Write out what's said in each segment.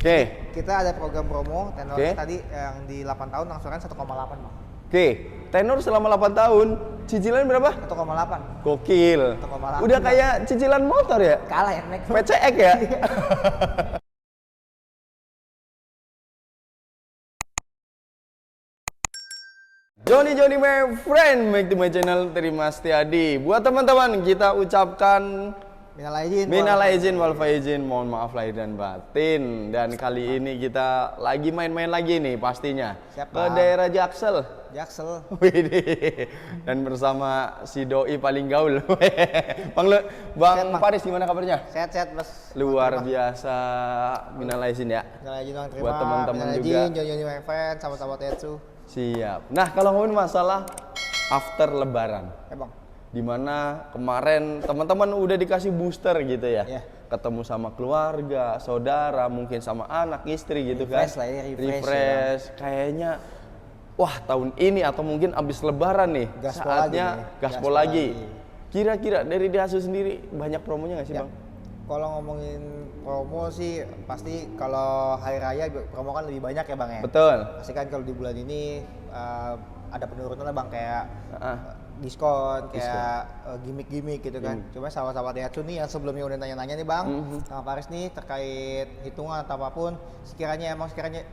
Oke. Kita ada program promo tenornya tadi yang di 8 tahun angsuran 1,8 Bang. Oke, tenor selama 8 tahun, cicilan berapa? 1,8. Gokil. 1,8. Udah kayak cicilan motor ya? Kalah ya, naik PCX ya? Johnny my friend, back to my channel Terima Setiadi. Buat teman-teman kita ucapkan minal aizin wal faizin, mohon maaf lahir dan batin. Dan kali ini kita lagi main-main lagi nih pastinya. Siap, ke daerah Jaksel. Dan bersama si doi paling gaul. Bang Faris, gimana kabarnya? Sehat-sehat Bos. Luar biasa, minal aizin ya. Minal aizin Bang, terima. Buat teman-teman juga. Johnny my friend, sahabat-sahabat Tetsu. Siap. Nah, kalau ngomongin masalah after lebaran. Ya Bang. Dimana kemarin teman-teman udah dikasih booster gitu ya. Yeah. Ketemu sama keluarga, saudara, mungkin sama anak, istri gitu kan. Lah ya, refresh. Kayaknya wah tahun ini atau mungkin abis lebaran nih saatnya gaspol lagi. Kira-kira dari Daihatsu sendiri banyak promonya nggak sih Bang? Kalau ngomongin promo sih pasti kalau hari raya promo kan lebih banyak ya Bang ya. Betul. Pasti kan kalau di bulan ini ada penurunan lah Bang, kayak diskon, kayak gimmick-gimmick gitu kan. Cuma sahabat-sahabat Daihatsu nih yang sebelumnya udah nanya-nanya nih Bang, sama Faris nih terkait hitungan atau apapun, sekiranya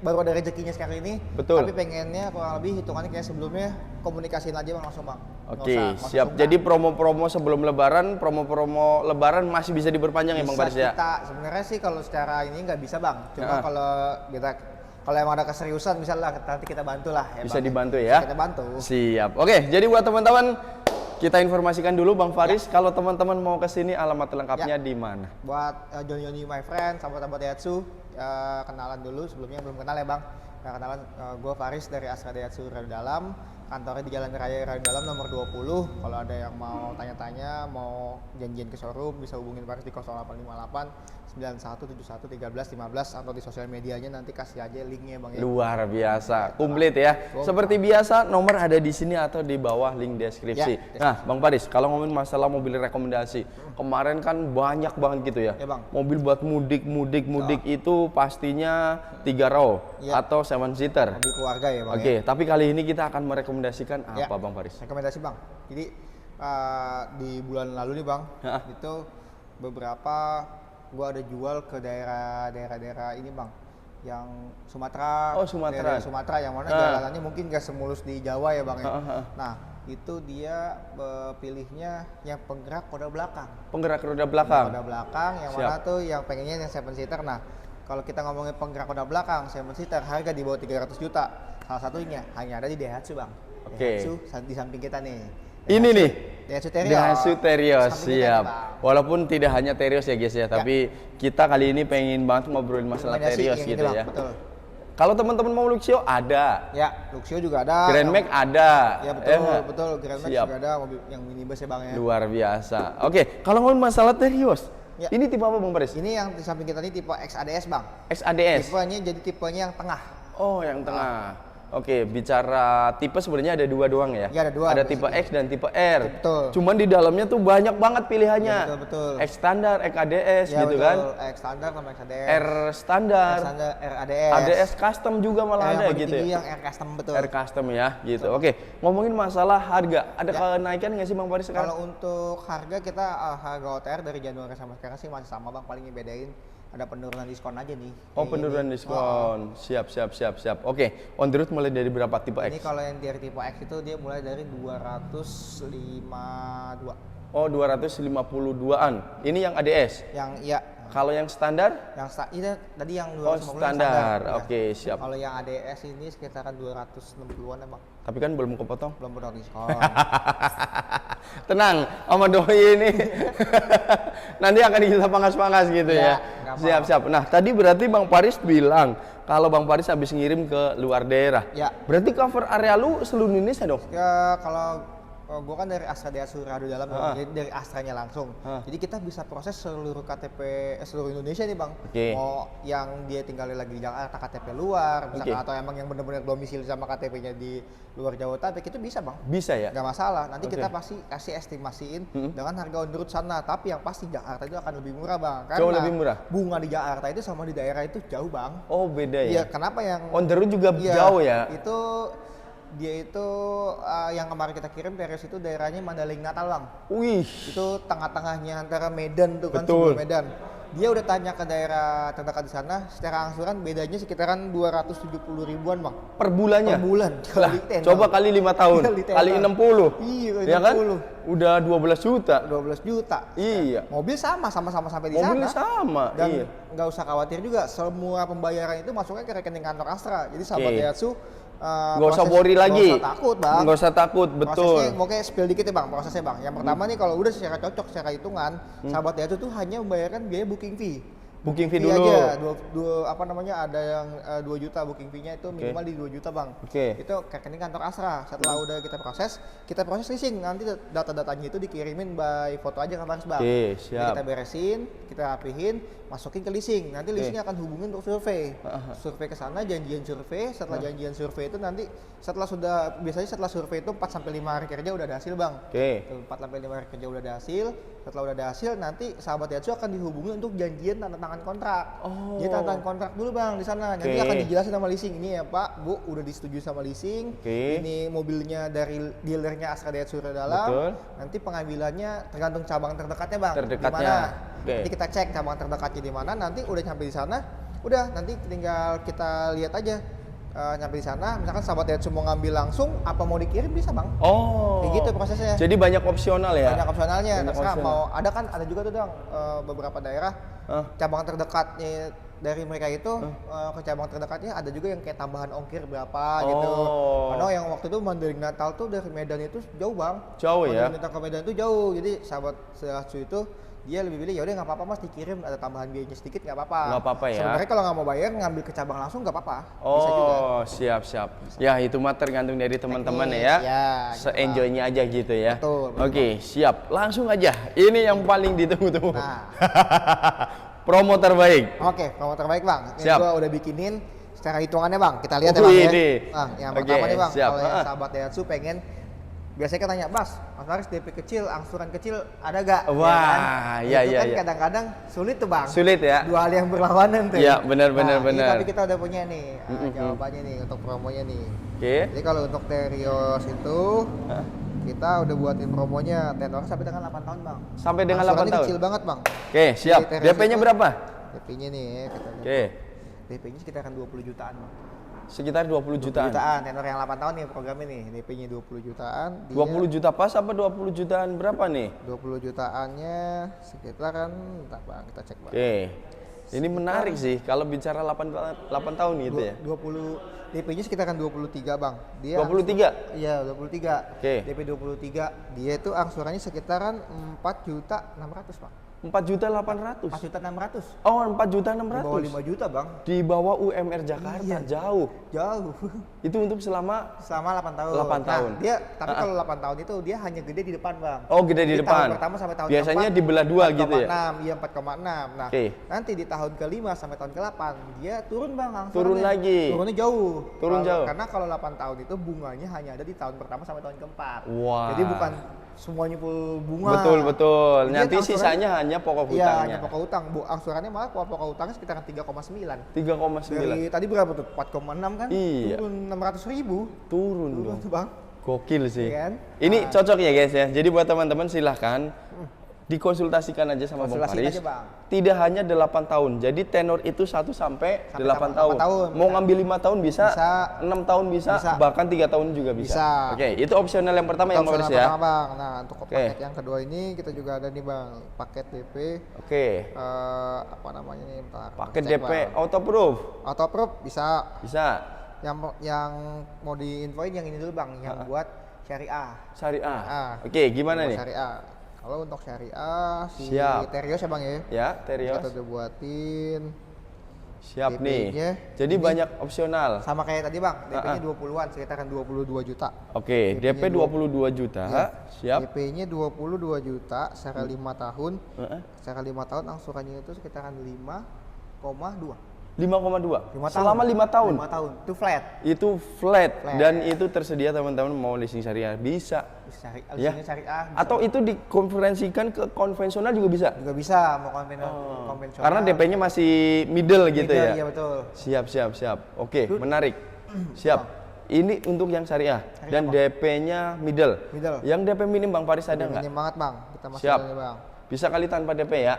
baru ada rezekinya sekarang ini. Betul. Tapi pengennya kurang lebih hitungannya kayak sebelumnya, komunikasiin aja Bang langsung Bang. Oke, siap. Jadi promo-promo sebelum lebaran, promo-promo lebaran masih bisa diperpanjang ya Bang Faris ya? Kita sebenarnya sih kalau secara ini nggak bisa Bang. Cuma kalau emang ada keseriusan misalnya nanti kita bantu lah ya, bisa Bang. dibantu ya? Bisa kita bantu. Siap. Oke, jadi buat teman-teman kita informasikan dulu Bang Faris, kalau teman-teman mau ke sini alamat lengkapnya di mana? Buat Johnny my friend, sahabat-sahabat Daihatsu, kenalan dulu sebelumnya, belum kenal ya Bang. Kenalan, gue Faris dari Astra Daihatsu Radio Dalam. Kantornya di Jalan Raya Radio Dalam nomor 20. Kalau ada yang mau tanya-tanya, mau janjian ke showroom, bisa hubungin Faris di 0858 9171 1315 atau di sosial medianya, nanti kasih aja linknya Bang ya. Luar biasa, komplit ya. Seperti biasa nomor ada di sini atau di bawah link deskripsi. Nah Bang Faris, kalau ngomongin masalah mobil rekomendasi, kemarin kan banyak banget gitu ya. Bang. Mobil buat mudik itu pastinya 3 row atau 7 seater. Mobil keluarga ya Bang. Oke, tapi kali ini kita akan merekomendasikan apa Bang Faris? Rekomendasi Bang. Jadi di bulan lalu nih Bang, itu beberapa gua ada jual ke daerah ini Bang, yang Sumatera. Oh Sumatera. Daerah Sumatera yang mana jalanannya mungkin gak semulus di Jawa ya Bang ya. Nah itu dia pilihnya yang penggerak roda belakang. Penggerak roda belakang. Roda belakang yang mana tuh yang pengennya yang 7 seater. Nah kalau kita ngomongin penggerak roda belakang 7 seater harga di bawah 300 juta. Salah satunya hanya ada di Daihatsu Bang. Daihatsu di samping kita nih. Ini nih. Daihatsu Terios, siap. Walaupun tidak hanya Terios ya guys ya, tapi kita kali ini pengen banget ngobrolin masalah Terios gitu ya. Betul. Kalau teman-teman mau Luxio ada. Ya, Luxio juga ada. Grand Max ada. Ya betul, Grand Max juga ada, mobil yang minibus ya Bang ya. Luar biasa. Oke, kalau ngomongin masalah Terios, ini tipe apa Bang Faris? Ini yang di samping kita ini tipe XADS Bang. XADS. Tipenya yang tengah. Oh, yang tengah. Oke, bicara tipe sebenarnya ada 2 doang ya? Iya, ada 2. Ada tipe X dan tipe R. Betul. Cuman di dalamnya tuh banyak banget pilihannya. Ya, betul. X standar, XADS ya, gitu betul. kan? X standar sama XADS. R standar. R ADS. ADS custom juga malah ada gitu ya? Yang R custom betul. R custom ya gitu. Oke, ngomongin masalah harga. Ada kenaikan nggak sih Bang Faris sekarang? Kalau untuk harga kita harga OTR dari Januari sampai sekarang sih masih sama Bang, paling bedain ada penurunan diskon aja nih. Oh, penurunan diskon. Siap. Oke, on the road mulai dari berapa tipe X? Ini kalau yang dari tipe X itu dia mulai dari 252. Oh, 252-an. Ini yang ADS? Yang Kalau yang standar? Ini tadi yang 250 standar. Ya. Oke, siap. Kalau yang ADS ini sekitaran 260-an ya Bang. Tapi kan belum kepotong? Belum potong diskon. Tenang, sama doi ini. Nanti akan kita pangkas-pangkas gitu ya. Siap. Nah, tadi berarti Bang Faris bilang kalau Bang Faris habis ngirim ke luar daerah. Ya. Berarti cover area lu seluruh Indonesia dong? Ya, kalau gue kan dari Astra Daihatsu Rado Dalam, jadi dari Astranya langsung. Jadi kita bisa proses seluruh KTP seluruh Indonesia nih bang. Mau yang dia tinggal lagi di Jakarta KTP luar, misalkan atau emang yang benar-benar domisili sama KTP-nya di luar Jabodetabek itu bisa bang. Bisa ya? Nggak masalah. Nanti kita pasti kasih estimasiin dengan harga on the road sana. Tapi yang pasti Jakarta itu akan lebih murah bang. Karena jauh lebih murah. Bunga di Jakarta itu sama di daerah itu jauh bang. Oh beda ya? Iya. Kenapa yang on the road juga jauh ya? Dia itu yang kemarin kita kirim Terios itu daerahnya Mandailing Natal bang. Wih. Itu tengah-tengahnya antara Medan tuh kan, betul. Medan. Dia udah tanya ke daerah terdekat di sana, secara angsuran bedanya sekitaran 270 ribuan bang. Per bulannya? Per bulan. Lah, coba kali 5 tahun, kali 60. Iya, ya kan? Udah 12 juta. 12 juta. Iya. Mobil sama sampai di sana. Mobil sama. Dan nggak usah khawatir juga, semua pembayaran itu masuknya ke rekening kantor Astra. Jadi sahabat Daihatsu nggak usah worry lagi. Nggak usah takut bang. Nggak usah takut, betul. Prosesnya, mau kayak spill dikit ya bang, prosesnya bang. Yang pertama nih kalau udah secara cocok, secara hitungan, sahabat Daihatsu tuh hanya membayarkan biaya booking fee. Booking fee dulu. Aja, ada yang 2 juta booking fee-nya itu minimal di 2 juta bang. Itu ke rekening kantor Astra. Setelah udah kita proses leasing. Nanti data-datanya itu dikirimin by foto aja ke Faris bang. Siap. Kita beresin, kita rapihin, masukin ke leasing. Nanti leasingnya akan hubungin untuk survei. Survei ke sana, janjian survei. Setelah janjian survei itu nanti biasanya setelah survei itu 4 sampai 5 hari kerja udah ada hasil bang. 4 sampai 5 hari kerja udah ada hasil. Setelah udah ada hasil nanti sahabat Daihatsu akan dihubungi untuk janjian tanda tangan kontrak. Jadi tanda tangan kontrak dulu bang di sana. Nanti akan dijelasin sama leasing. Ini ya Pak, Bu, udah disetujui sama leasing. Ini mobilnya dari dealernya Astra Daihatsu Dalam. Nanti pengambilannya tergantung cabang terdekatnya bang. Terdekatnya. Nanti kita cek cabang terdekatnya di mana. Nanti udah nyampe di sana, udah nanti tinggal kita lihat aja. Nyampe di sana, misalkan sahabat Daihatsu mau ngambil langsung, apa mau dikirim bisa bang. Kayak gitu prosesnya. Jadi banyak opsional ya? Banyak opsionalnya. Terserah mau ada juga tuh dong beberapa daerah cabang terdekatnya dari mereka itu ke cabang terdekatnya ada juga yang kayak tambahan ongkir berapa gitu. Karena yang waktu itu Mandailing Natal tuh dari Medan itu jauh bang. Jauh ya? Mandailing Natal ke Medan itu jauh. Jadi sahabat Daihatsu itu dia lebih pilih ya udah nggak apa-apa mas dikirim, ada tambahan biayanya sedikit nggak apa-apa. Nggak apa-apa ya. Sebenarnya kalau nggak mau bayar ngambil ke cabang langsung nggak apa-apa. Bisa juga. Siap. Ya itu mah tergantung dari teman-teman ya. Se-enjoynya aja gitu ya. Betul. Oke, siap. Langsung aja. Ini yang paling ditunggu-tunggu. Promo terbaik. Oke, promo terbaik bang. Ini siap. gua udah bikinin secara hitungannya bang. Kita lihat ya bang ya. Yang pertama nih bang, kalau yang sahabat Daihatsu pengen biasanya kan tanya, Mas Faris DP kecil, angsuran kecil ada gak? Wah, ya kan? Kadang-kadang sulit tuh bang. Sulit ya? Dua hal yang berlawanan tuh. Iya, benar. Tapi kita udah punya nih jawabannya nih untuk promonya nih. Jadi kalau untuk Terios itu, kita udah buatin promonya tenor sampai dengan 8 tahun bang. Sampai dengan 8 tahun? Kecil banget bang. Siap. DP-nya berapa? DP-nya nih, kita DP-nya sekitar 20 jutaan bang. Sekitar 20 jutaan. Tenor yang 8 tahun nih program ini. DP-nya 20 jutaan. 20 juta pas apa 20 jutaan berapa nih? 20 jutaannya sekitaran, bentar bang, kita cek bang. Ini menarik sih kalau bicara 8 tahun gitu ya. 20 DP-nya sekitaran 23 bang. Dia 23? Iya 23. DP 23. Dia itu angsurannya sekitaran 4.600.000 bang. 4.800.000. 4.600.000. Oh, 4.600.000. Di bawah 5 juta bang. Di bawah UMR Jakarta, jauh. Itu untuk selama 8 tahun. 8 tahun. Tapi kalau 8 tahun itu dia hanya gede di depan bang. Oh, gede di depan. Tahun pertama sampai tahun biasanya keempat, dibelah dua gitu ya. 4,6. Nah, nanti di tahun ke-5 sampai tahun ke-8 dia turun bang angsurannya. Turun lagi. Turunnya jauh. Jauh. Karena kalau 8 tahun itu bunganya hanya ada di tahun pertama sampai tahun keempat. Wah. Jadi bukan semuanya full bunga. Betul. Nanti sisanya hanya pokok hutangnya. Iya, hanya pokok hutang. Angsurannya malah pokok hutangnya sekitar 3,9. 3,9. Dari tadi berapa tuh? 4,6 kan? Iya. Turun 600.000. Turun tuh bang. Gokil sih. Iya kan? Ini cocok ya guys ya. Jadi buat teman-teman silahkan dikonsultasikan aja sama Bang Faris. Tidak hanya 8 tahun. Jadi tenor itu 1 sampai 8 tahun. Mau ngambil 5 tahun bisa, 6 tahun bisa, bahkan 3 tahun juga bisa. Oke, itu opsional yang pertama yang Bang Faris ya. Bang. Nah, untuk paket yang kedua ini kita juga ada nih Bang, paket DP. Apa namanya nih? Bentar, paket DP autoproof. Autoproof bisa. Yang mau diinfoin yang ini dulu Bang, yang buat syariah. Oke, gimana nih? Syariah. Kalau untuk syariah, Siap. Terios ya Bang ya? Ya, Terios. Kita udah buatin Siap nih. DP-nya Jadi ini banyak opsional. sama kayak tadi bang, DP-nya 20-an, sekitaran 22 juta. Oke, DP 22 juta. Ya. Siap. DP-nya 22 juta secara 5 tahun. Heeh. Secara 5 tahun angsurannya itu sekitaran 5,2. 5,2 5 tahun. selama 5 tahun. 5 tahun. Itu flat. Itu flat, Flat. dan itu tersedia teman-teman mau leasing syariah bisa. Bisa Ya. leasingnya syariah. bisa. Atau itu dikonferensikan ke konvensional juga bisa. juga bisa mau konvensional. Karena DP-nya masih middle gitu Middle, ya. Iya betul. Siap. Oke, menarik. Siap. Ini untuk yang syariah dan DP-nya middle. Middle. Yang DP minim Bang Faris ada nggak? Ini banget bang. Kita masuk Siap. aja bang. Bisa kali tanpa DP ya.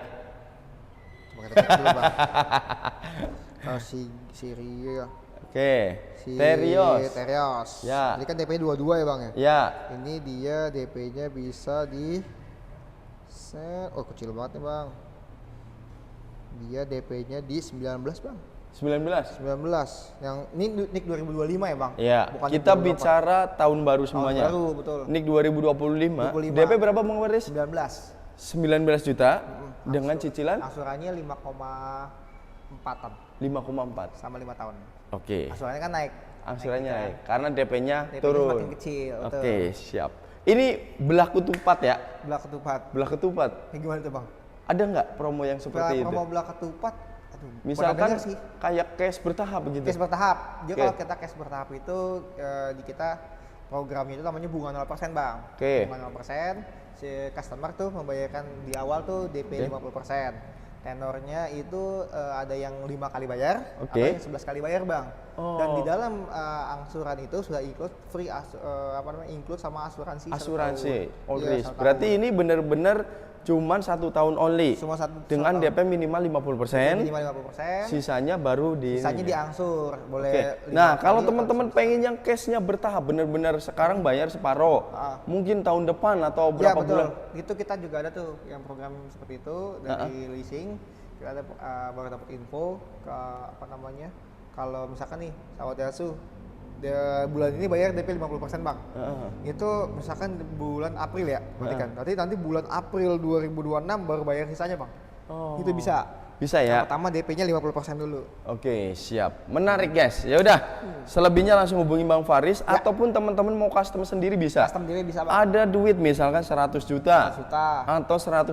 Coba kita cek dulu bang. Oh, si Rio. Oke. Si Terios. Ya. Ini kan DP 22 ya bang ya. Ya. Ini dia DP-nya bisa di oh kecil banget nih bang. Dia DP-nya di 19 bang. 19. 19. Yang ini NIK 2025 ya bang. Ya. Bukan Kita 2024. bicara tahun baru semuanya. Tahun baru betul. NIK 2025. 25. DP berapa Bang Faris? 19. 19 juta dengan cicilan Angsurannya 5,4-an 5,4. sama 5 tahun. Oke. Angsurannya kan naik. Angsurannya Naik naik karena DP-nya DP-nya turun. semakin kecil, betul. Oke, siap. Ini belah ketupat ya? Belah ketupat. Belah ketupat. Kayak gimana tuh bang? Ada nggak promo yang seperti itu? Promo belah ketupat. Aduh, Misalkan pernah dengar sih. kayak cash bertahap begitu. Cash bertahap. Jadi Oke. kalau kita cash bertahap itu di kita programnya itu namanya bunga 0% bang. Oke. Bunga 0%. Si customer tuh membayarkan di awal tuh DP Oke. 50%. Tenornya itu ada yang 5 kali bayar, Oke. ada yang 11 kali bayar bang. Oh. Dan di dalam angsuran itu sudah include free include sama asuransi. 1 Asuransi, tahun. all Iya, risk. 1 Berarti tahun. ini benar-benar cuman 1 tahun only. Cuma dengan 1 DP minimal 50%, minimal 50%. sisanya baru di Sisanya ini. diangsur, boleh. Oke. 5 Nah, kalau kali teman-teman atau pengen yang cashnya bertahap, benar-benar sekarang bayar separoh, mungkin tahun depan atau Ya berapa betul. bulan? Itu kita juga ada tuh yang program seperti itu dari leasing. Kita ada baru dapat info ke apa namanya? Kalau misalkan nih sahabat Yasu bulan ini bayar DP 50% bang. Itu misalkan bulan April ya, berarti kan. Berarti nanti bulan April 2026 baru bayar sisanya bang. Oh. Itu bisa. Bisa ya? Pertama DP-nya 50% dulu. Oke, siap. Menarik, guys. Ya udah. Selebihnya langsung hubungi Bang Faris ataupun teman-teman mau custom sendiri bisa. Custom diri bisa bang. Ada duit misalkan 100 juta 100 juta. atau 120.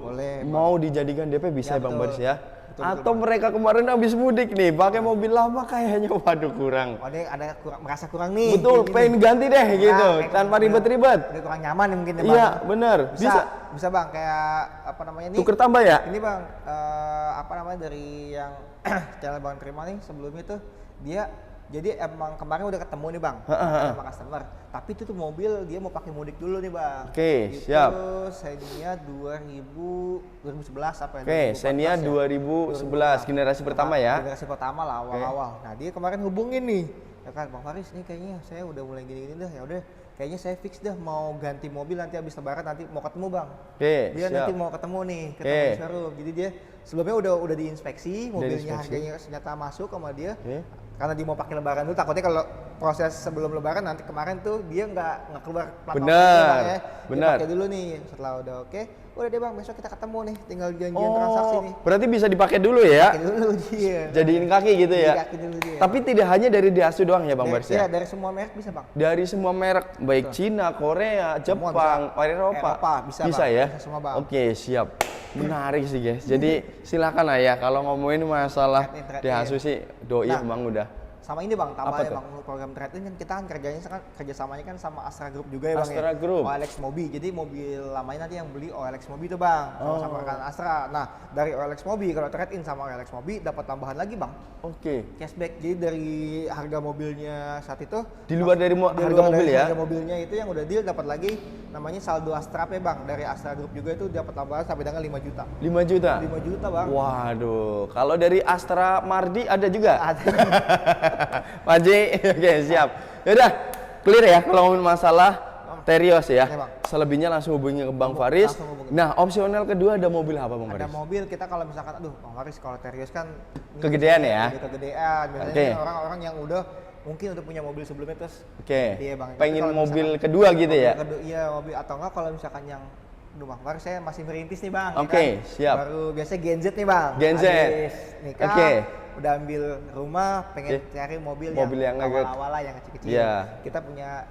Boleh, Bang. Mau dijadikan DP bisa Ya, Bang betul. Faris ya. Betul, atau mereka kemarin habis mudik nih, pakai mobil lama kayaknya waduh kurang. Oh dia ada merasa kurang nih. Betul, kayak gini. pengen ganti deh gitu, kayak tanpa udah- ribet-ribet. Udah kurang nyaman nih mungkin ya bang. Iya, bener. Bisa bang, kayak apa namanya nih? Tuker tambah ya? Ini bang, apa namanya dari yang channel bang terima nih sebelumnya tuh dia jadi emang kemarin udah ketemu nih bang sama customer. Tapi itu tuh mobil dia mau pakai mudik dulu nih bang. Oke, Itu siap. Xenia 2011 apa ya? Oke, 2014 Xenia ya? 2011 generasi pertama ya. Generasi pertama lah awal-awal. Nah dia kemarin hubungin nih, ya kan Bang Faris nih kayaknya saya udah mulai gini-gini dah, ya udah kayaknya saya fix dah mau ganti mobil nanti habis lebaran nanti mau ketemu Bang. Oke, Dia siap. nanti mau ketemu nih, ketemu di showroom. Jadi dia sebelumnya udah diinspeksi, mobilnya diinspeksi. harganya ternyata masuk sama dia. Oke. Karena dia mau pakai lebaran dulu, takutnya kalau proses sebelum lebaran nanti kemarin tuh dia nggak keluar plat nomor Bener, dulu, Bang, ya. Dia bener. pakai dulu nih, setelah udah oke, udah deh Bang besok kita ketemu nih, tinggal janjian transaksi nih. Berarti bisa dipakai dulu ya? Pakai dulu dia. Jadiin kaki gitu ya? Jadi kaki dulu dia. Tapi tidak hanya dari Daihatsu doang ya Bang Faris ya? Iya, dari semua merek bisa Bang. Dari semua merek, baik Cina, Korea, Semua Jepang, bisa. Eropa, bisa, bisa Bang. ya? Bisa semua, Bang. Oke, siap. Menarik sih guys. Jadi silakan lah ya kalau ngomongin masalah Trade-in. Daihatsu sih doi Nah, emang udah. Sama ini Bang, Apa tambahnya tuh? Bang program trade-in kan kita kan kerjasamanya kan sama Astra Group juga ya Bang Astra ya. Group. OLX Mobi. Jadi mobil lamanya nanti yang beli OLX Mobi tuh Bang, sama rekan Astra. Nah, dari OLX Mobi kalau trade-in sama OLX Mobi dapat tambahan lagi Bang. Oke. Cashback. Jadi dari harga mobilnya saat itu Di luar dari di harga luar mobil dari ya? harga mobilnya itu yang udah deal dapat lagi namanya saldo Astra ya Bang. Dari Astra Group juga itu dapat tambahan sampai dengan 5 juta. 5 juta? 5 juta Bang. Waduh, kalau dari Astra Mardi ada juga? Ada. Pak J, oke siap. Yaudah, clear ya kalau ngomongin masalah Terios ya. Iya, Bang. Selebihnya langsung hubungi ke Bang Faris. Langsung hubungi. Nah, opsional kedua ada mobil apa Bang Ada Faris? mobil kita kalau misalkan aduh Bang Faris kalau Terios kan ini Kegedean ya? udah kegedean biasanya Oke. orang-orang yang mungkin udah punya mobil sebelumnya terus Oke. iya, Bang. Pengen Kalau mobil misalkan kedua gitu ya? iya mobil atau enggak kalau misalkan yang aduh Bang Faris saya masih merintis nih Bang ya Oke, kan? siap. Baru biasanya Gen Z nih Bang Gen Z. habis nikah Oke. udah ambil rumah, pengen cari mobil yang agak awal-awal lah, yang kecil-kecil. Kita punya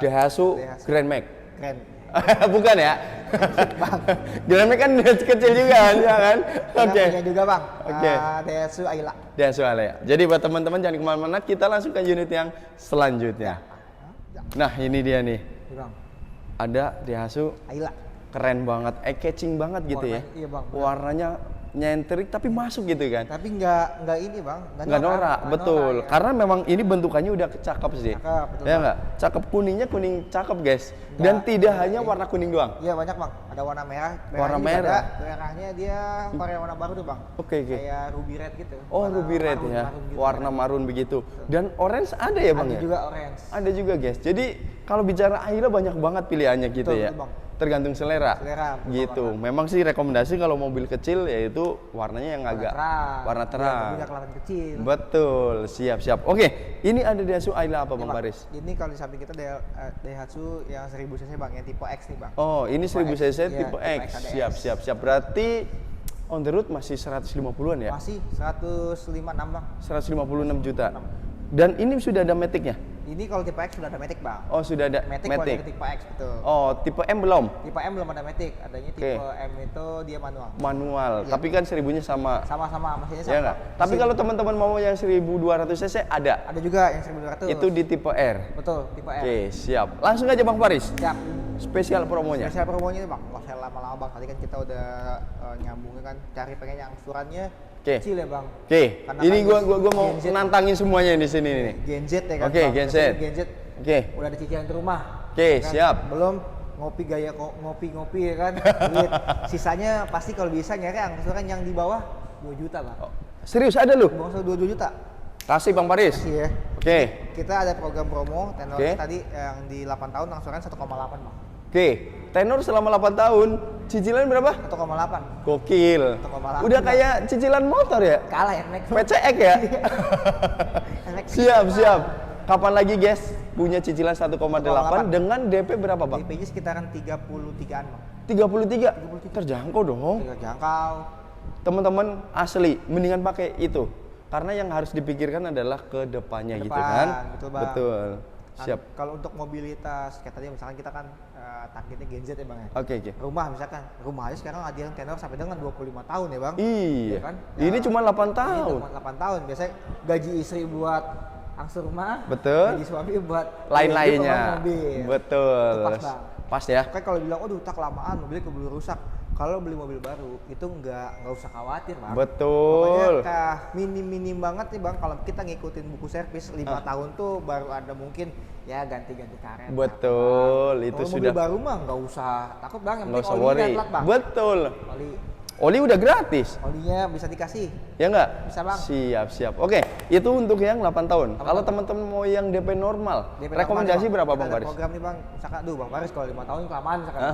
Daihatsu Grand Max. Bukan ya? Grand Max kan kecil juga kan, ya kan? Oke. Punya juga bang. Daihatsu Ayla. Daihatsu Ayla. Jadi buat teman-teman jangan kemana-mana, kita langsung ke unit yang selanjutnya. Nah ini dia nih. Bang. Ada Daihatsu Ayla. Keren banget, eye-catching banget gitu ya. Iya bang. Warnanya nyentrik tapi masuk gitu kan. Tapi nggak ini bang. Nggak norak, betul. Ya. Karena memang ini bentukannya udah cakep sih. Cakep, betul, ya nggak? Cakep, kuningnya kuning cakep guys. Dan tidak hanya warna kuning doang. Iya banyak bang. Ada warna merah. Warna merah. Merahnya dia varian warna baru tuh bang. Oke. Kayak ruby red gitu. Oh ruby red ya. Gitu, warna marun begitu. Dan orange ada ya bang? Ada ya? juga orange. Ada juga guys. Jadi kalau bicara Ayla banyak banget pilihannya gitu ya. Betul, bang. Tergantung selera Banget. gitu. Memang sih rekomendasi kalau mobil kecil yaitu warnanya yang agak warna terang. Kelihatan kecil. Betul, siap. Oke, ini ada Daihatsu Ayla apa Bang Baris? Ini kalau di samping kita Daihatsu yang 1000 cc bang, yang tipe X nih bang. Oh, ini 1000 cc tipe X. Siap. Berarti on the road masih 150-an ya? Masih 156 bang. 156 juta. Dan ini sudah ada matic-nya? Ini kalau tipe X sudah ada matic bang. Oh sudah ada matic. Tipe X betul. Oh tipe M belum? Tipe M belum ada matic. Adanya tipe M itu dia manual. Ya. Tapi kan 1000-nya sama. Sama mesinnya sama. Ya enggak? Tapi kalau teman-teman mau yang 1200 cc ada? Ada juga yang 1200. Itu di tipe R. Betul, tipe R. Oke, siap. Langsung aja Bang Faris. Siap. Spesial promonya. Spesial promonya bang. Nggak usah lama-lama bang. Tadi kan kita udah nyambungin kan, cari pengen yang angsurannya kecil ya bang. Ini gua mau nantangin semuanya di sini nih. Gen Z ya kan. Gen Z. Udah ada cicilan di rumah. Kan? Siap. Belum ngopi gaya ngopi ya kan. Duit. Sisanya pasti kalau bisa nyari angsuran yang di bawah 2 juta bang. Serius ada lu? Bawah 2 juta. Kasih Bang Faris. Kasih ya. Kita ada program promo tenornya tadi yang di 8 tahun angsuran 1,8 bang. Tenor selama 8 tahun, cicilan berapa? 1,8. Gokil. 1,8. Udah kayak cicilan motor ya? Kalah ya, Max. PCX ya? Siap. Kapan lagi guys punya cicilan 1,8 dengan DP berapa bang? DP-nya sekitaran 33-an bang. 33? Terjangkau dong. Terjangkau. Teman-teman asli, mendingan pakai itu. Karena yang harus dipikirkan adalah ke depannya gitu kan? Betul. Siap. Kalau untuk mobilitas, kayak tadi misalkan kita kan targetnya Gen Z ya bang ya? Oke. Rumah misalkan, rumah aja sekarang ada yang tenor sampai dengan 25 tahun ya bang? Iya kan? Ini cuma 8 tahun. Ini cuma 8 tahun, biasanya gaji istri buat angsur rumah, betul. gaji suami buat lain-lainnya. Betul. Itu pas bang. Pas ya? Kayak kalau bilang, aduh tak kelamaan, mobilnya keburu rusak. Kalau beli mobil baru itu nggak usah khawatir bang. Betul. Pokoknya minim banget nih bang. Kalau kita ngikutin buku servis 5 tahun tuh baru ada mungkin ya ganti-ganti karet. Betul. Itu sudah. Mobil baru mah nggak usah takut bang. Nggak usah worry. Bang. Betul. Oli udah gratis. Olinya bisa dikasih. Ya nggak? Bisa bang. Siap. Oke, itu untuk yang 8 tahun. Kalau teman-teman mau yang DP normal, rekomendasi berapa bang Faris? Program nih bang, misalkan, bang Faris kalau 5 tahun kelamaan misalkan.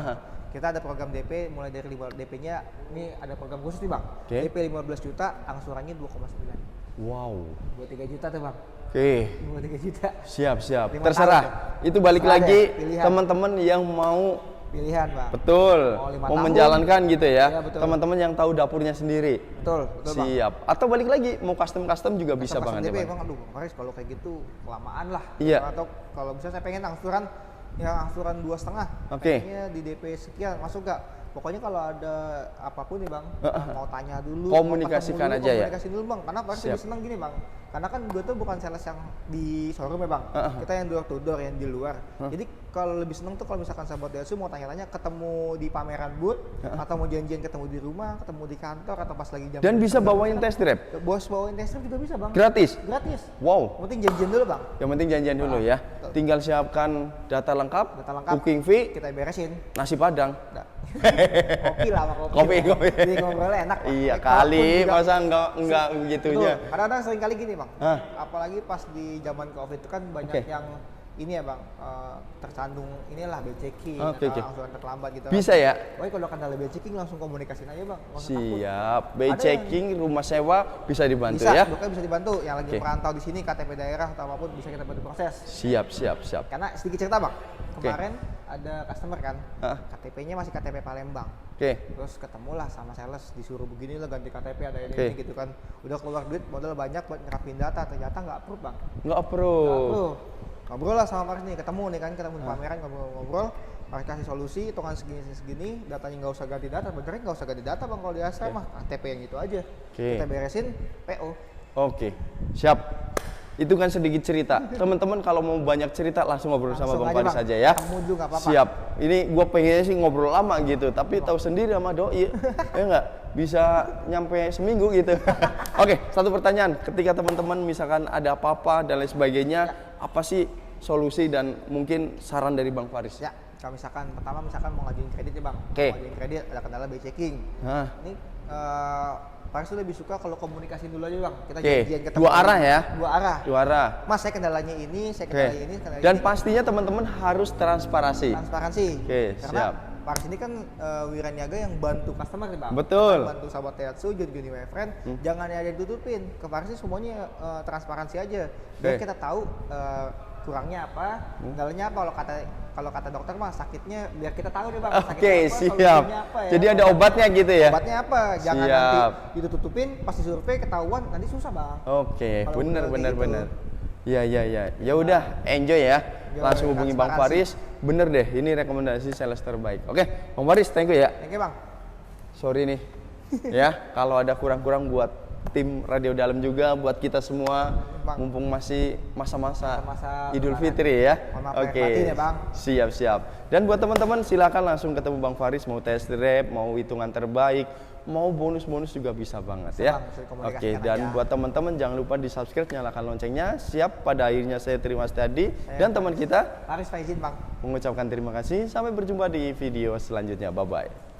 Kita ada program DP mulai dari DP-nya, ini ada program khusus nih bang. DP 15 juta, angsurannya 2,9. Wow. 23 juta tuh bang. 23 juta. Siap. Terserah. Itu balik lagi teman-teman yang mau pilihan bang. Betul. Mau menjalankan gitu ya. Teman-teman yang tahu dapurnya sendiri. Betul Siap. Bang. Atau balik lagi mau custom juga bisa banget ya bang. Aduh Faris kalau kayak gitu kelamaan lah. Iya. Atau kalau bisa saya pengen angsuran 2,5. Kayaknya di DP sekian masuk gak? Pokoknya kalau ada apapun nih bang, mau tanya dulu, komunikasikan aja ya. Komunikasi dulu bang, karena pasti lebih seneng gini bang. Karena kan gue tuh bukan sales yang di showroom ya bang, kita yang door to door, yang di luar. Jadi kalau lebih seneng tuh kalau misalkan sahabat Daihatsu mau tanya-tanya ketemu di pameran booth, atau mau janjian ketemu di rumah, ketemu di kantor, atau pas lagi jam. Dan bisa bawain test drive? Bos bawain test drive juga bisa bang. Gratis? Wow. Yang penting janjian dulu bang. Yang penting janjian dulu ya. Tinggal siapkan data lengkap, booking fee, kita beresin. Nasi Padang. Kopi lah, kopi. Jadi ngobrolnya enak. Iya kali, masa enggak begitunya. Kadang-kadang sering kali gini bang, apalagi pas di zaman COVID itu kan banyak yang ini ya bang, tersandung inilah checking, angsuran terlambat gitu. Bisa ya? Pokoknya kalau kendala checking langsung komunikasiin aja bang. Siap, checking rumah sewa bisa dibantu ya? Bisa dibantu, yang lagi merantau di sini KTP daerah atau apapun bisa kita bantu proses. Siap. Karena sedikit cerita bang, kemarin ada customer kan, KTP-nya masih KTP Palembang. Terus ketemulah sama sales, disuruh begini lah ganti KTP ada ini gitu kan. Udah keluar duit modal banyak buat nyerapin data, ternyata nggak approve bang. Nggak approve. Ngobrol lah sama Faris nih, ketemu di pameran, ngobrol. Faris kasih solusi, hitungan segini, datanya nggak usah ganti data. Benernya nggak usah ganti data bang, kalau di Astra mah KTP yang itu aja. Kita beresin PO. Siap. Itu kan sedikit cerita. Teman-teman kalau mau banyak cerita langsung ngobrol sama Bang Faris aja ya. Kamu juga apa-apa. Siap. Ini gue pengennya sih ngobrol lama gitu, tapi tahu sendiri sama doi, ya nggak bisa nyampe seminggu gitu. Oke, satu pertanyaan. Ketika teman-teman misalkan ada apa-apa dan lain sebagainya, apa sih solusi dan mungkin saran dari Bang Faris? Ya, kalau misalkan pertama mau ngajuin kredit ya bang. Mau ngajuin kredit ada kendala by checking. Ini Faris tuh lebih suka kalau komunikasi dulu aja bang. Kita janjian ketemu. Dua arah ya? Dua arah. Mas, saya kendalanya ini, saya kendalanya ini, kendalanya dan ini. pastinya teman-teman harus transparansi. Karena siap. Faris ini kan wiraniaga yang bantu customer nih bang. Betul. Bantu sahabat Daihatsu, Johnny my friend. Jangan ada yang tutupin. Ke Faris ini semuanya transparansi aja. Biar kita tahu kurangnya apa, kendalanya apa. Kalau kata dokter mah sakitnya biar kita tahu nih bang. Siap. Apa, ya. Jadi ada obatnya gitu ya? Obatnya apa? Jangan nanti ditutupin, pas disurvei ketahuan nanti susah bang. Bener. Iya. Ya udah, enjoy ya. Langsung hubungi Bang Faris. Bener deh, ini rekomendasi sales terbaik. Oke, Bang Faris, thank you ya. Thank you bang. Sorry nih, ya kalau ada kurang-kurang buat tim Radio Dalam juga, buat kita semua, mumpung masih masa-masa Idul Fitri ya. Oke, siap. Dan buat teman-teman silakan langsung ketemu Bang Faris, mau test drive, mau hitungan terbaik, mau bonus-bonus juga bisa banget ya. Oke, dan buat teman-teman jangan lupa di subscribe, nyalakan loncengnya. Siap, pada akhirnya saya Terima Tadi dan teman kita Faris Faizin bang mengucapkan terima kasih. Sampai berjumpa di video selanjutnya. Bye-bye.